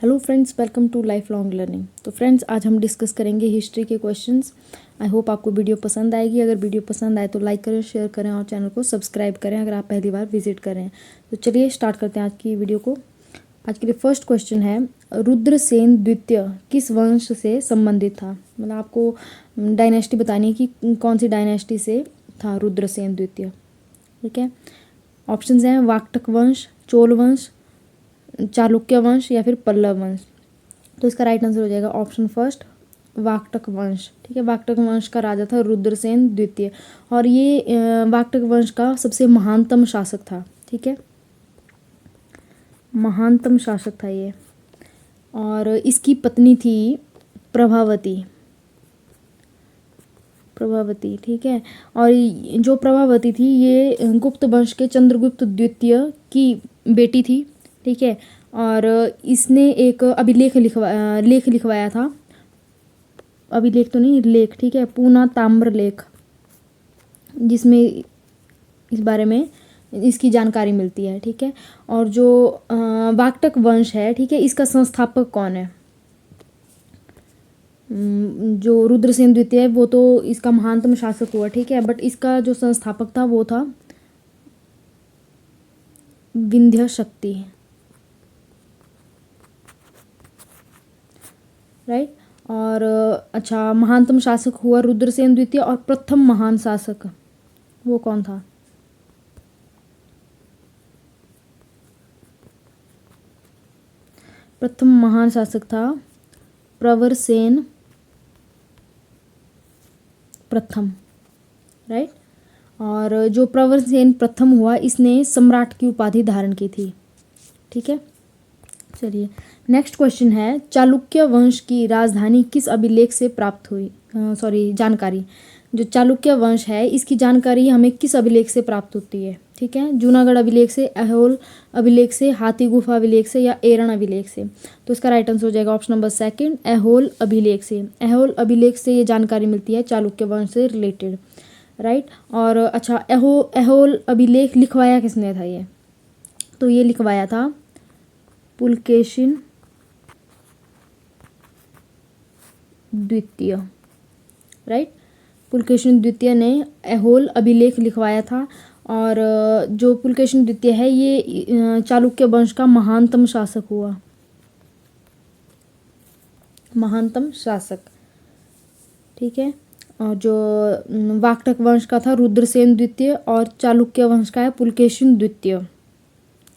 Hello friends, welcome to life long learning. तो friends, आज हम डिस्कस करेंगे हिस्ट्री के क्वेश्चंस। आई होप आपको वीडियो पसंद आएगी। अगर वीडियो पसंद आए तो लाइक करें, शेयर करें और चैनल को सब्सक्राइब करें अगर आप पहली बार विजिट करें। तो चलिए स्टार्ट करते हैं आज की वीडियो को। आज के लिए फर्स्ट क्वेश्चन है, रुद्रसेन द्वितीय किस वंश से संबंधित था। मतलब आपको डायनेस्टी बतानी है कि कौन सी डायनेस्टी से था रुद्रसेन द्वितीय। ठीक है, ऑप्शंस हैं वाकटक वंश, चोल वंश, चालुक्य वंश या फिर पल्लव वंश। तो इसका राइट आंसर हो जाएगा ऑप्शन फर्स्ट, वाकटक वंश। ठीक है, वाकटक वंश का राजा था रुद्रसेन द्वितीय और ये वाकटक वंश का सबसे महानतम शासक था। ठीक है, महानतम शासक था ये। और इसकी पत्नी थी प्रभावती। प्रभावती, ठीक है। और जो प्रभावती थी ये गुप्त वंश के चंद्रगुप्त द्वितीय की बेटी थी। ठीक है, और इसने एक अभिलेख लिखवाया था। अभिलेख तो नहीं, लेख। ठीक है, पूना ताम्र लेख, जिसमें इस बारे में इसकी जानकारी मिलती है। ठीक है, और जो वाकटक वंश है, ठीक है, इसका संस्थापक कौन है। जो रुद्रसेन द्वितीय है वो तो इसका महानतम शासक हुआ। ठीक है, बट इसका जो संस्थापक था वो था विंध्य शक्ति। राइट। और अच्छा, महानतम शासक हुआ रुद्रसेन द्वितीय और प्रथम महान शासक वो कौन था। प्रथम महान शासक था प्रवरसेन प्रथम। राइट। और जो प्रवरसेन प्रथम हुआ इसने सम्राट की उपाधि धारण की थी। ठीक है, चलिए नेक्स्ट क्वेश्चन है, चालुक्य वंश की राजधानी किस अभिलेख से प्राप्त हुई। जानकारी। जो चालुक्य वंश है इसकी जानकारी हमें किस अभिलेख से प्राप्त होती है। ठीक है, जूनागढ़ अभिलेख से, ऐहोल अभिलेख से, हाथी गुफा अभिलेख से या एरण अभिलेख से। तो इसका राइट आंसर हो जाएगा ऑप्शन नंबर सेकंड, ऐहोल अभिलेख से। ऐहोल अभिलेख से ये जानकारी मिलती है चालुक्य वंश से रिलेटेड। राइट। और अच्छा, ऐहोल अभिलेख लिखवाया किसने था ये। तो ये लिखवाया था पुलकेशिन द्वितीय। राइट, पुलकेशिन द्वितीय ने ऐहोल अभिलेख लिखवाया था। और जो पुलकेशिन द्वितीय है ये चालुक्य वंश का महानतम शासक हुआ। महानतम शासक। ठीक है, और जो वाकटक वंश का था रुद्रसेन द्वितीय और चालुक्य वंश का है पुलकेशिन द्वितीय।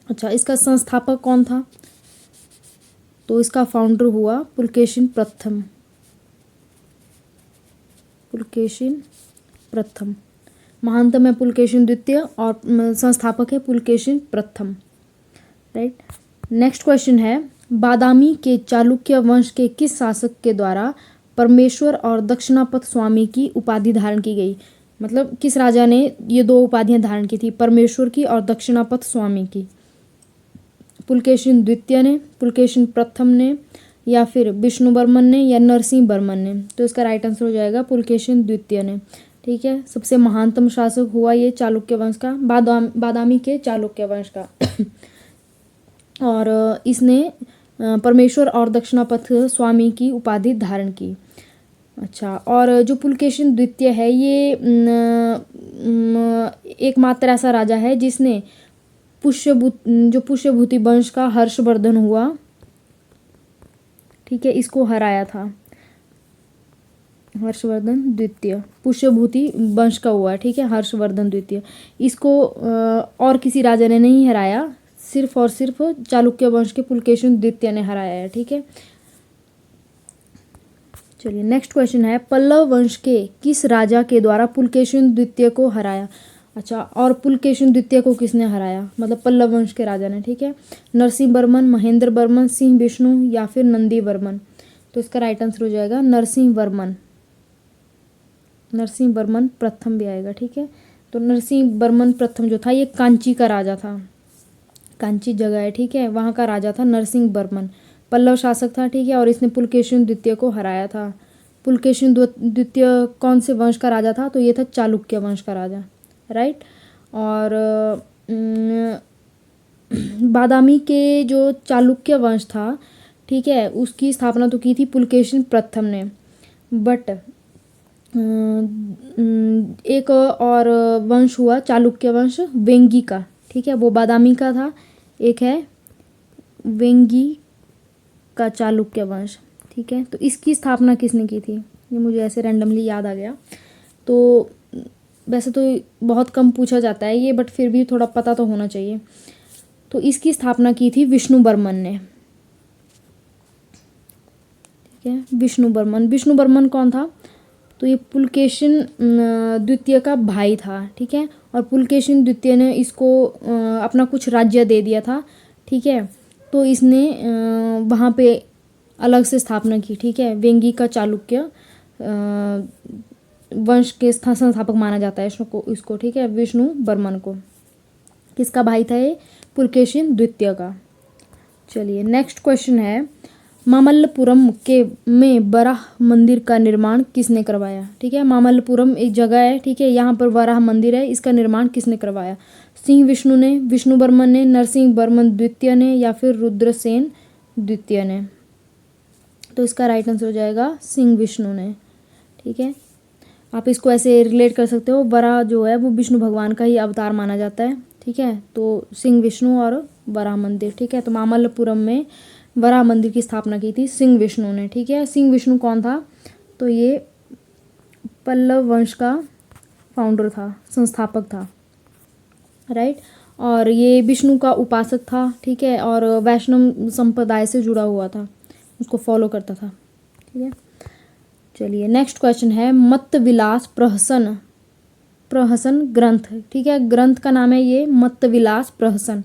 अच्छा, इसका संस्थापक कौन था। तो इसका फाउंडर हुआ पुलकेशिन प्रथम। पुलकेशिन प्रथम महानतम है पुलकेशिन द्वितीय और संस्थापक है पुलकेशिन प्रथम। राइट। नेक्स्ट क्वेश्चन है, बादामी के चालुक्य वंश के किस शासक के द्वारा परमेश्वर और दक्षिणापथ स्वामी की उपाधि धारण की गई। मतलब किस राजा ने ये दो उपाधियां धारण की थी, परमेश्वर की और दक्षिणापथ स्वामी की। पुलकेशिन द्वितीय ने, पुलकेशिन प्रथम ने, या फिर विष्णु बर्मन ने या नरसिंह बर्मन ने। तो इसका राइट आंसर हो जाएगा पुलकेशिन द्वितीय ने। ठीक है, सबसे महानतम शासक हुआ ये चालुक्य वंश का, बादामी के चालुक्य वंश का। और इसने परमेश्वर और दक्षिणापथ स्वामी की उपाधि धारण की। अच्छा, और जो पुलकेशिन द्वितीय है ये एकमात्र ऐसा राजा है जिसने पुष्यभूति वंश का हर्षवर्धन हुआ, ठीक है, इसको हराया था। हर्षवर्धन द्वितीय पुष्यभूति वंश का हुआ। ठीक है, हर्षवर्धन द्वितीय, इसको और किसी राजा ने नहीं हराया, सिर्फ और सिर्फ चालुक्य वंश के पुलकेशिन द्वितीय ने हराया है। ठीक है, चलिए नेक्स्ट क्वेश्चन है, पल्लव वंश के किस राजा के द्वारा पुलकेशिन द्वितीय को हराया। अच्छा, और पुलकेशिन द्वितीय को किसने हराया, मतलब पल्लव वंश के राजा ने। ठीक है, नरसिंह वर्मन, महेंद्र वर्मन, सिंह विष्णु या फिर नंदी वर्मन। तो इसका राइट आंसर हो जाएगा नरसिंह वर्मन। नरसिंह वर्मन प्रथम भी आएगा। ठीक है, तो नरसिंह वर्मन प्रथम जो था ये कांची का राजा था। कांची जगह है, ठीक है, वहाँ का राजा था नरसिंह वर्मन, पल्लव शासक था। ठीक है, और इसने पुलकेशिन द्वितीय को हराया था। पुलकेशिन द्वितीय कौन से वंश का राजा था, तो ये था चालुक्य वंश का राजा। राइट। और बादामी के जो चालुक्य वंश था ठीक है, उसकी स्थापना तो की थी पुलकेशिन प्रथम ने, बट एक और वंश हुआ चालुक्य वंश वेंगी का, ठीक है, वो बादामी का था, एक है वेंगी का चालुक्य वंश, ठीक है। तो इसकी स्थापना किसने की थी, ये मुझे ऐसे रैंडमली याद आ गया। तो वैसे तो बहुत कम पूछा जाता है ये, बट फिर भी थोड़ा पता तो होना चाहिए। तो इसकी स्थापना की थी विष्णुवर्मन ने, ठीक है, विष्णुवर्मन कौन था, तो ये पुलकेशिन द्वितीय का भाई था, ठीक है। और पुलकेशिन द्वितीय ने इसको अपना कुछ राज्य दे दिया था, ठीक है। तो इसने वहाँ पे अलग से स्थापना की, ठीक है। वेंगी का चालुक्य वंश के संस्थापक माना जाता है इसको, ठीक है, विष्णुवर्मन को। किसका भाई था ये, पुलकेशिन द्वितीय का। चलिए नेक्स्ट क्वेश्चन है, मामल्लपुरम के में वराह मंदिर का निर्माण किसने करवाया, ठीक है। मामल्लपुरम एक जगह है, ठीक है, यहाँ पर वराह मंदिर है, इसका निर्माण किसने करवाया, सिंह विष्णु ने, विष्णुवर्मन ने, नरसिंह वर्मन द्वितीय ने, या फिर रुद्रसेन द्वितीय ने। तो इसका राइट आंसर हो जाएगा सिंह विष्णु ने, ठीक है। आप इसको ऐसे रिलेट कर सकते हो, वराह जो है वो विष्णु भगवान का ही अवतार माना जाता है, ठीक है। तो सिंह विष्णु और वराह मंदिर, ठीक है। तो मामल्लपुरम में वराह मंदिर की स्थापना की थी सिंह विष्णु ने, ठीक है। सिंह विष्णु कौन था, तो ये पल्लव वंश का फाउंडर था, संस्थापक था, राइट। और ये विष्णु का उपासक था, ठीक है, और वैष्णव संप्रदाय से जुड़ा हुआ था, उसको फॉलो करता था, ठीक है। चलिए नेक्स्ट क्वेश्चन है, मत्त विलास प्रहसन ग्रंथ, ठीक है, ग्रंथ का नाम है ये मत्त विलास प्रहसन,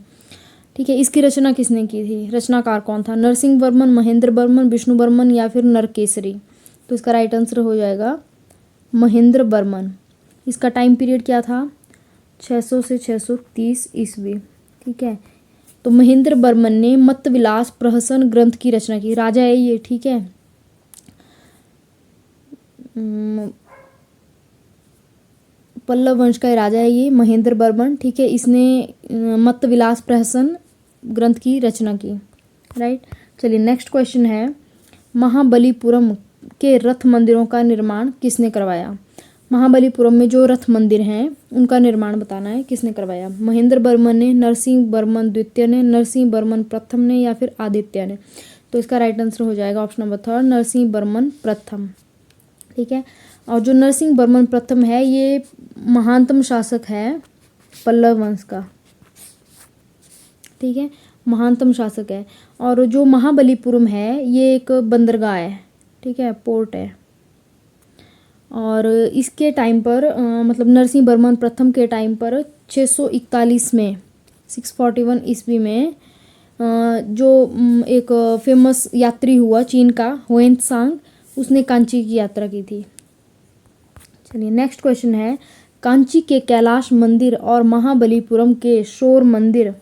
ठीक है। इसकी रचना किसने की थी, रचनाकार कौन था, नरसिंह वर्मन, महेंद्र वर्मन, विष्णुवर्मन, या फिर नरकेसरी। तो इसका राइट आंसर हो जाएगा महेंद्र वर्मन। इसका टाइम पीरियड क्या था, 600 से 630 ईस्वी, ठीक है। तो महेंद्र वर्मन ने मत्त विलास प्रहसन ग्रंथ की रचना की, राजा है ये, ठीक है। पल्लव वंश का राजा है ये महेंद्र वर्मन, ठीक है। इसने मत्त विलास प्रहसन ग्रंथ की रचना की, राइट। चलिए नेक्स्ट क्वेश्चन है, महाबलीपुरम के रथ मंदिरों का निर्माण किसने करवाया। महाबलीपुरम में जो रथ मंदिर हैं उनका निर्माण बताना है, किसने करवाया, महेंद्र वर्मन ने, नरसिंह वर्मन द्वितीय ने, नरसिंह वर्मन प्रथम ने, या फिर आदित्य ने। तो इसका राइट आंसर हो जाएगा ऑप्शन नंबर 3, नरसिंह वर्मन प्रथम, ठीक है। और जो नरसिंह वर्मन प्रथम है ये महानतम शासक है पल्लव वंश का, ठीक है, महानतम शासक है। और जो महाबलीपुरम है ये एक बंदरगाह है, ठीक है, पोर्ट है। और इसके टाइम पर मतलब नरसिंह वर्मन प्रथम के टाइम पर 641 में 641 ईस्वी में जो एक फेमस यात्री हुआ चीन का हुएनत्सांग, उसने कांची की यात्रा की थी। चलिए नेक्स्ट क्वेश्चन है, कांची के कैलाश मंदिर और महाबलीपुरम के शोर मंदिर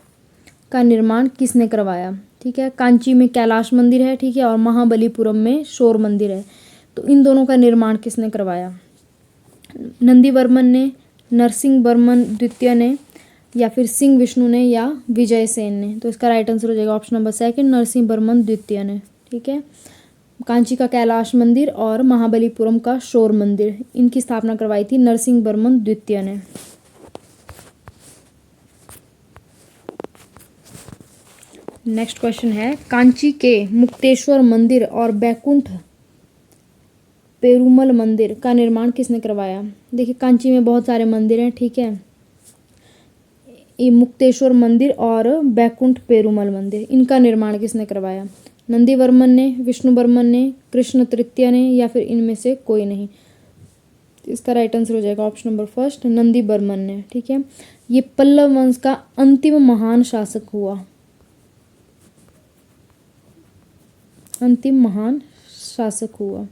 का निर्माण किसने करवाया, ठीक है। कांची में कैलाश मंदिर है, ठीक है, और महाबलीपुरम में शोर मंदिर है। तो इन दोनों का निर्माण किसने करवाया, नंदीवर्मन ने, नरसिंह वर्मन द्वितीय ने, या फिर सिंह विष्णु ने, या विजय सेन ने। तो इसका राइट आंसर हो जाएगा ऑप्शन नंबर 2, नरसिंह वर्मन द्वितीय ने, ठीक है। कांची का कैलाश मंदिर और महाबलीपुरम का शोर मंदिर, इनकी स्थापना करवाई थी नरसिंह वर्मन द्वितीय ने। नेक्स्ट क्वेश्चन है, कांची के मुक्तेश्वर मंदिर और बैकुंठ पेरुमल मंदिर का निर्माण किसने करवाया। देखिए कांची में बहुत सारे मंदिर हैं, ठीक है, ये मुक्तेश्वर मंदिर और बैकुंठ पेरुमल मंदिर, इनका निर्माण किसने करवाया, नंदीवर्मन ने, विष्णुवर्मन ने, कृष्ण तृतीय ने, या फिर इनमें से कोई नहीं। इसका राइट आंसर हो जाएगा ऑप्शन नंबर 1, नंदीवर्मन ने, ठीक है। ये पल्लव वंश का अंतिम महान शासक हुआ, अंतिम महान शासक हुआ,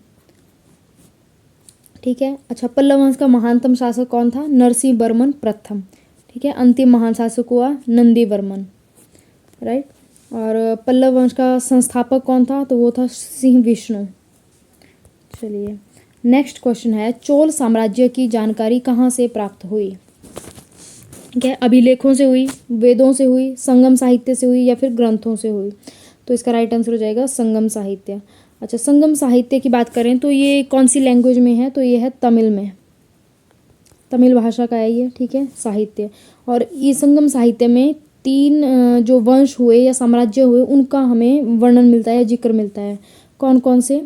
ठीक है। अच्छा, पल्लव वंश का महानतम शासक कौन था, नरसिंह वर्मन प्रथम, ठीक है। अंतिम महान शासक हुआ नंदीवर्मन, राइट। और पल्लव वंश का संस्थापक कौन था, तो वो था सिंह विष्णु। चलिए नेक्स्ट क्वेश्चन है, चोल साम्राज्य की जानकारी कहाँ से प्राप्त हुई, ठीक है। अभिलेखों से हुई, वेदों से हुई, संगम साहित्य से हुई, या फिर ग्रंथों से हुई। तो इसका राइट आंसर हो जाएगा संगम साहित्य। अच्छा, संगम साहित्य की बात करें तो ये कौन सी लैंग्वेज में है, तो ये है तमिल में, तमिल भाषा का है ये, ठीक है, साहित्य। और ये संगम साहित्य में तीन जो वंश हुए या साम्राज्य हुए उनका हमें वर्णन मिलता है, जिक्र मिलता है। कौन कौन से?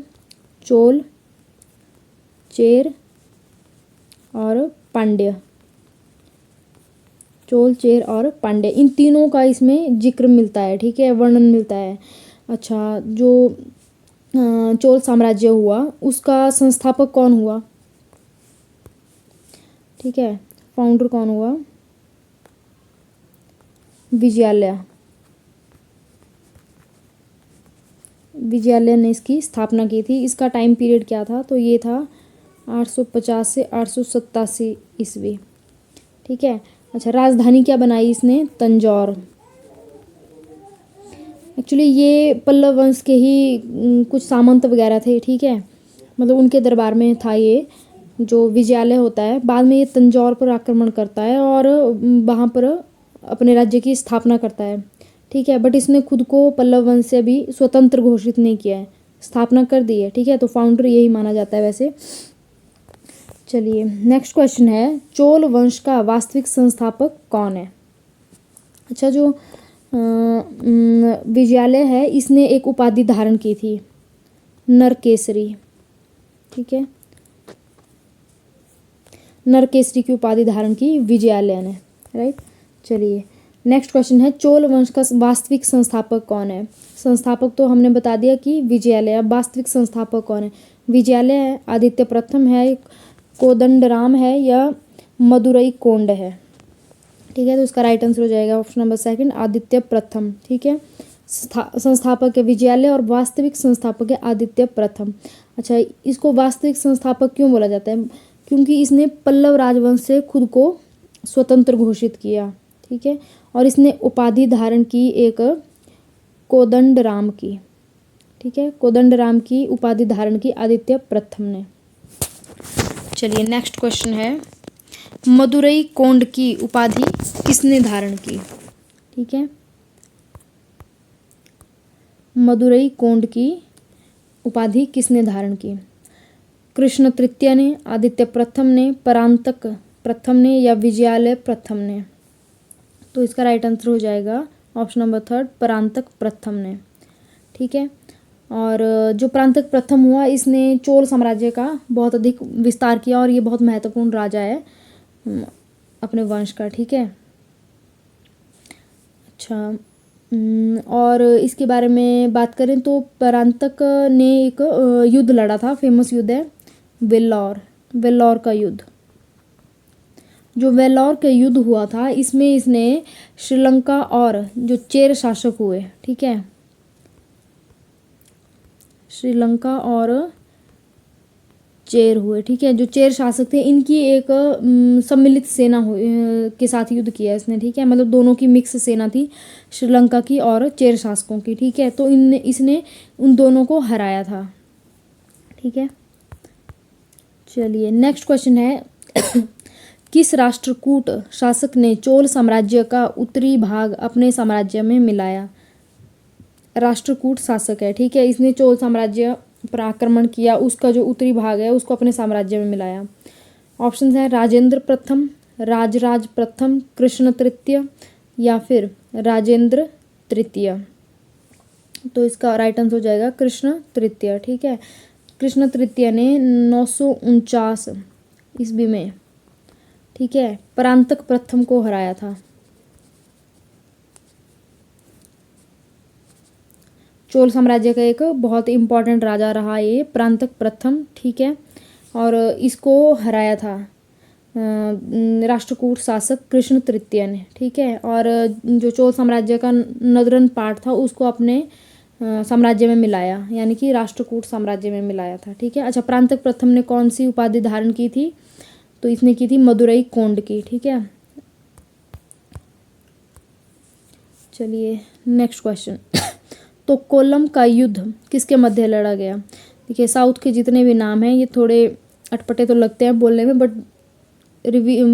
चोल, चेर और पांड्य। चोल, चेर और पांड्य, इन तीनों का इसमें जिक्र मिलता है, ठीक है, वर्णन मिलता है। अच्छा, जो चोल साम्राज्य हुआ उसका संस्थापक कौन हुआ, ठीक है, फाउंडर कौन हुआ? विजयालय। विजयालय ने इसकी स्थापना की थी। इसका टाइम पीरियड क्या था, तो ये था 850 से 887 ईस्वी, ठीक है। अच्छा, राजधानी क्या बनाई इसने? तंजौर। एक्चुअली ये पल्लव वंश के ही कुछ सामंत वगैरह थे, ठीक है, मतलब उनके दरबार में था ये जो विजयालय होता है। बाद में ये तंजौर पर आक्रमण करता है और वहाँ पर अपने राज्य की स्थापना करता है, ठीक है। बट इसने खुद को पल्लव वंश से अभी स्वतंत्र घोषित नहीं किया है, स्थापना कर दी है, ठीक है। तो फाउंडर यही माना जाता है वैसे। चलिए, नेक्स्ट क्वेश्चन है, चोल वंश का वास्तविक संस्थापक कौन है? अच्छा, जो विजयालय है इसने एक उपाधि धारण की थी, नरकेसरी, ठीक है, नरकेसरी की उपाधि धारण की विजयालय ने, राइट। चलिए, नेक्स्ट क्वेश्चन है, चोल वंश का वास्तविक संस्थापक कौन है? संस्थापक तो हमने बता दिया कि विजयालय, अब वास्तविक संस्थापक कौन है? विजयालय है, आदित्य प्रथम है, कोदंडराम है या मदुरई कोंड है, ठीक है। तो इसका राइट आंसर हो जाएगा ऑप्शन नंबर सेकंड, आदित्य प्रथम, ठीक है। संस्थापक है विजयालय और वास्तविक संस्थापक है आदित्य प्रथम। अच्छा, इसको वास्तविक संस्थापक क्यों बोला जाता है? क्योंकि इसने पल्लव राजवंश से खुद को स्वतंत्र घोषित किया, ठीक है, और इसने उपाधि धारण की एक कोदंडराम की, ठीक है, कोदंडराम की उपाधि धारण की आदित्य प्रथम ने। चलिए, नेक्स्ट क्वेश्चन है, मदुरई कोंड की उपाधि किसने धारण की, ठीक है, मदुरई कोंड की उपाधि किसने धारण की? कृष्ण तृतीय ने, आदित्य प्रथम ने, परांतक प्रथम ने या विजयालय प्रथम ने? तो इसका राइट आंसर हो जाएगा ऑप्शन नंबर थर्ड, परांतक प्रथम ने, ठीक है। और जो परांतक प्रथम हुआ इसने चोल साम्राज्य का बहुत अधिक विस्तार किया और ये बहुत महत्वपूर्ण राजा है अपने वंश का, ठीक है। अच्छा, और इसके बारे में बात करें तो परांतक ने एक युद्ध लड़ा था, फेमस युद्ध है वेल्लौर, वेल्लौर का युद्ध। जो वेल्लौर का युद्ध हुआ था इसमें इसने श्रीलंका और जो चेर शासक हुए, ठीक है, श्रीलंका और चेर हुए, ठीक है, जो चेर शासक थे इनकी एक सम्मिलित सेना के साथ युद्ध किया इसने, ठीक है, मतलब दोनों की मिक्स सेना थी, श्रीलंका की और चेर शासकों की, ठीक है। तो इसने उन दोनों को हराया था, ठीक है। चलिए, नेक्स्ट क्वेश्चन है, किस राष्ट्रकूट शासक ने चोल साम्राज्य का उत्तरी भाग अपने साम्राज्य में मिलाया? राष्ट्रकूट शासक है, ठीक है, इसने चोल साम्राज्य पर आक्रमण किया, उसका जो उत्तरी भाग है उसको अपने साम्राज्य में मिलाया। ऑप्शंस हैं राजेंद्र प्रथम, राजराज प्रथम, कृष्ण तृतीय या फिर राजेंद्र तृतीय। तो इसका राइट आंसर हो जाएगा कृष्ण तृतीय, ठीक है। कृष्ण तृतीय ने 949 ईस्वी में, ठीक है, परांतक प्रथम को हराया था। चोल साम्राज्य का एक बहुत इंपॉर्टेंट राजा रहा ये परांतक प्रथम, ठीक है, और इसको हराया था राष्ट्रकूट शासक कृष्ण तृतीय ने, ठीक है। और जो चोल साम्राज्य का नदरन पार्ट था उसको अपने साम्राज्य में मिलाया, यानी कि राष्ट्रकूट साम्राज्य में मिलाया था, ठीक है। अच्छा, परांतक प्रथम ने कौन सी उपाधि धारण की थी? तो इसने की थी मदुरई कोंड की, ठीक है। चलिए, नेक्स्ट क्वेश्चन, तो कोल्लम का युद्ध किसके मध्य लड़ा गया? देखिए, साउथ के जितने भी नाम हैं ये थोड़े अटपटे तो लगते हैं बोलने में, बट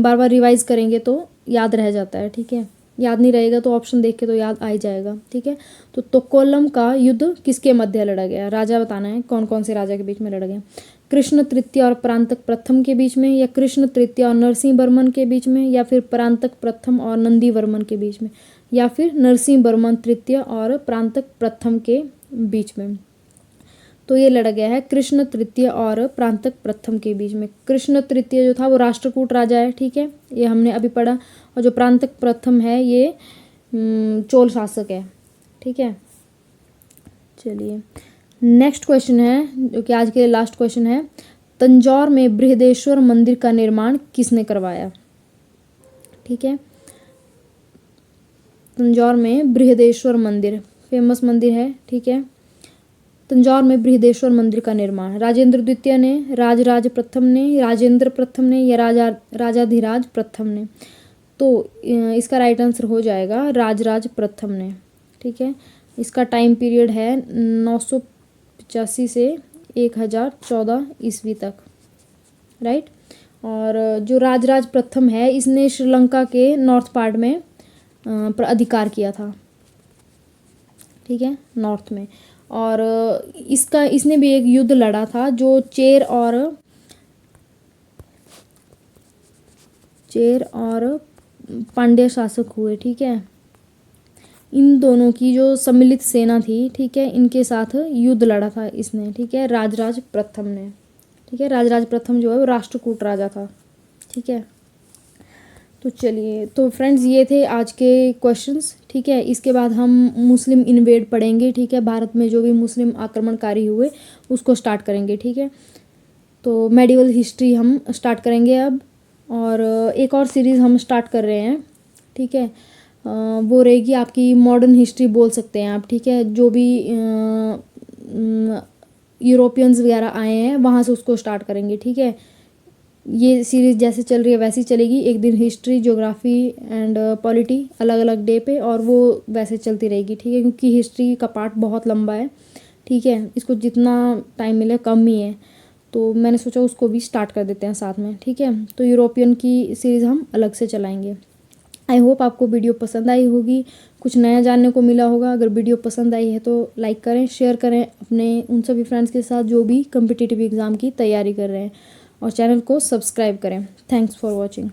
बार बार रिवाइज करेंगे तो याद रह जाता है, ठीक है। याद नहीं रहेगा तो ऑप्शन देख के तो याद आ ही जाएगा, ठीक है। तो तोकोलम का युद्ध किसके मध्य लड़ा गया, राजा बताना है कौन कौन से राजा के बीच में लड़ा गया। कृष्ण तृतीय और परांतक प्रथम के बीच में, या कृष्ण तृतीय और नरसिंह वर्मन के बीच में, या फिर परांतक प्रथम और नंदी वर्मन के बीच में, या फिर नरसिंह वर्मन तृतीय और परांतक प्रथम के बीच में। तो ये लड़ा गया है कृष्ण तृतीय और परांतक प्रथम के बीच में। कृष्ण तृतीय जो था वो राष्ट्रकूट राजा है, ठीक है, ये हमने अभी पढ़ा। और जो परांतक प्रथम है ये चोल शासक है, ठीक है। चलिए नेक्स्ट क्वेश्चन है जो कि आज के लास्ट क्वेश्चन है। तंजौर में बृहदेश्वर मंदिर का निर्माण किसने करवाया, ठीक है। तंजौर में बृहदेश्वर मंदिर फेमस मंदिर है, ठीक है। तंजौर में बृहदेश्वर मंदिर का निर्माण राजेंद्र द्वितीय ने, राजराज प्रथम ने, राजेंद्र प्रथम ने, या राजाधिराज प्रथम ने। तो इसका राइट आंसर हो जाएगा राजराज प्रथम ने, ठीक है। इसका टाइम पीरियड है 985 से 1014 ईस्वी तक, राइट। और जो राजराज प्रथम है इसने श्रीलंका के नॉर्थ पार्ट में अधिकार किया था, ठीक है, नॉर्थ में। और इसने भी एक युद्ध लड़ा था जो चेर और पांड्य शासक हुए, ठीक है। इन दोनों की जो सम्मिलित सेना थी, ठीक है, इनके साथ युद्ध लड़ा था इसने, ठीक है, राजराज प्रथम ने, ठीक है। राजराज प्रथम जो है वो राष्ट्रकूट राजा था, ठीक है। तो चलिए, तो फ्रेंड्स ये थे आज के क्वेश्चंस, ठीक है। इसके बाद हम मुस्लिम इन्वेड पढ़ेंगे, ठीक है, भारत में जो भी मुस्लिम आक्रमणकारी हुए उसको स्टार्ट करेंगे, ठीक है। तो मेडिवल हिस्ट्री हम स्टार्ट करेंगे अब, और एक और सीरीज़ हम स्टार्ट कर रहे हैं, ठीक है। वो रहेगी आपकी मॉडर्न हिस्ट्री बोल सकते हैं आप, ठीक है। जो भी यूरोपियंस वगैरह आए हैं वहाँ से उसको स्टार्ट करेंगे, ठीक है। ये सीरीज़ जैसे चल रही है वैसी चलेगी, एक दिन हिस्ट्री, ज्योग्राफी एंड पॉलिटी अलग अलग डे पे, और वो वैसे चलती रहेगी, ठीक है। क्योंकि हिस्ट्री का पार्ट बहुत लंबा है, ठीक है, इसको जितना टाइम मिले कम ही है, तो मैंने सोचा उसको भी स्टार्ट कर देते हैं साथ में, ठीक है। तो यूरोपियन की सीरीज़ हम अलग से चलाएंगे। आई होप आपको वीडियो पसंद आई होगी, कुछ नया जानने को मिला होगा। अगर वीडियो पसंद आई है तो लाइक करें, शेयर करें अपने उन सभी फ्रेंड्स के साथ जो भी कम्पिटिटिव एग्ज़ाम की तैयारी कर रहे हैं, और चैनल को सब्सक्राइब करें। Thanks for watching.